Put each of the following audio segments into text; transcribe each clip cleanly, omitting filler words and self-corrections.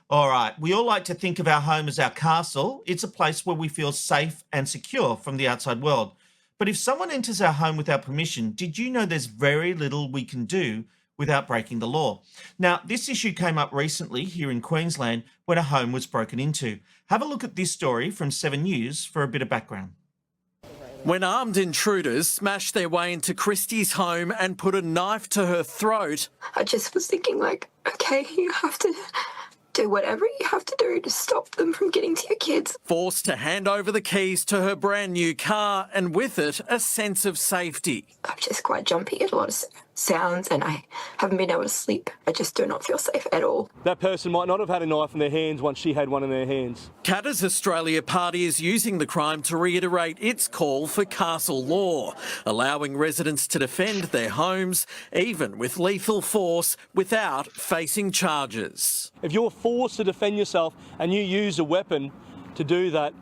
All right, we all like to think of our home as our castle. It's a place where we feel safe and secure from the outside world. But if someone enters our home without permission, did you know there's very little we can do without breaking the law? Now, this issue came up recently here in Queensland when a home was broken into. Have a look at this story from 7 News for a bit of background. When armed intruders smashed their way into Christie's home and put a knife to her throat. I just was thinking, like, okay, you have to do whatever you have to do to stop them from getting to your kids. Forced to hand over the keys to her brand new car and with it a sense of safety. I'm just quite jumpy at a lot of sounds and I haven't been able to sleep. I just do not feel safe at all. That person might not have had a knife in their hands once she had one in their hands. Katter's Australia Party is using the crime to reiterate its call for castle law, allowing residents to defend their homes, even with lethal force, without facing charges. If you're forced to defend yourself and you use a weapon to do that,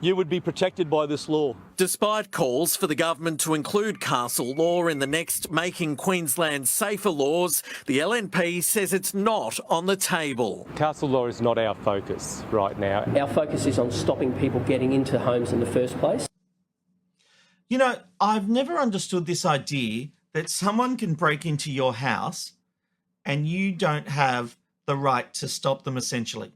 you would be protected by this law. Despite calls for the government to include castle law in the next Making Queensland Safer laws, the LNP says it's not on the table. Castle law is not our focus right now. Our focus is on stopping people getting into homes in the first place. You know, I've never understood this idea that someone can break into your house and you don't have the right to stop them, essentially.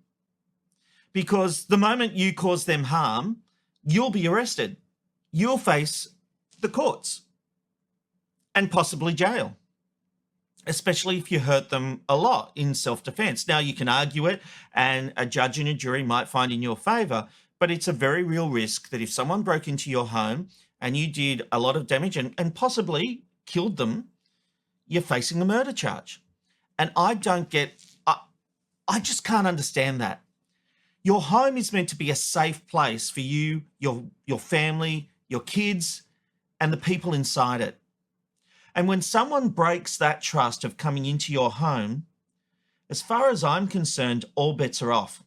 Because the moment you cause them harm, you'll be arrested. You'll face the courts and possibly jail, especially if you hurt them a lot in self-defense. Now, you can argue it and a judge and a jury might find in your favor, but it's a very real risk that if someone broke into your home and you did a lot of damage and possibly killed them, you're facing a murder charge. And I just can't understand that. Your home is meant to be a safe place for you, your family, your kids, and the people inside it. And when someone breaks that trust of coming into your home, as far as I'm concerned, all bets are off.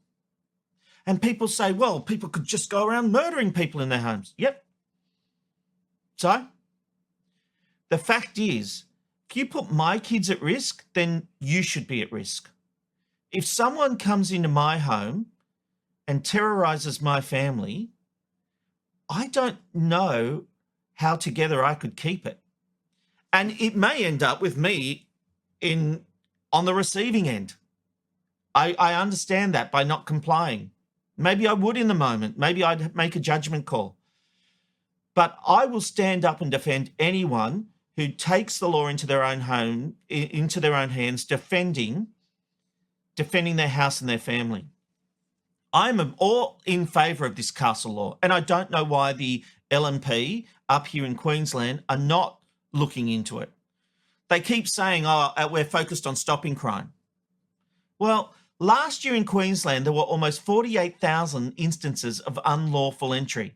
And people say, well, people could just go around murdering people in their homes. Yep. So, the fact is, if you put my kids at risk, then you should be at risk. If someone comes into my home and terrorizes my family, I don't know how together I could keep it. And it may end up with me on the receiving end. I understand that by not complying. Maybe I would in the moment. Maybe I'd make a judgment call. But I will stand up and defend anyone who takes the law into their own home, into their own hands, defending their house and their family. I'm all in favour of this castle law, and I don't know why the LNP up here in Queensland are not looking into it. They keep saying, oh, we're focused on stopping crime. Well, last year in Queensland, there were almost 48,000 instances of unlawful entry.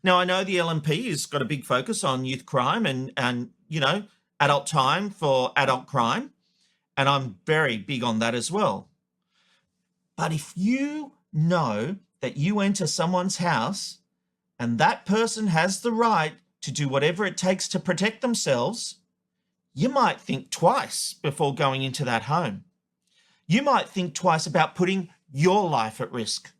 Now, I know the LNP has got a big focus on youth crime and you know, adult time for adult crime, and I'm very big on that as well. But if you know that you enter someone's house and that person has the right to do whatever it takes to protect themselves, you might think twice before going into that home. You might think twice about putting your life at risk.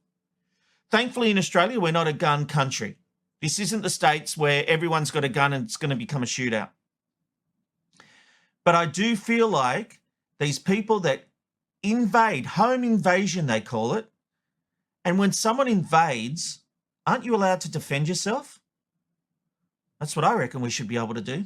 Thankfully, in Australia, we're not a gun country. This isn't the States where everyone's got a gun and it's going to become a shootout. But I do feel like these people that invade, home invasion they call it, and when someone invades, aren't you allowed to defend yourself? That's what I reckon we should be able to do.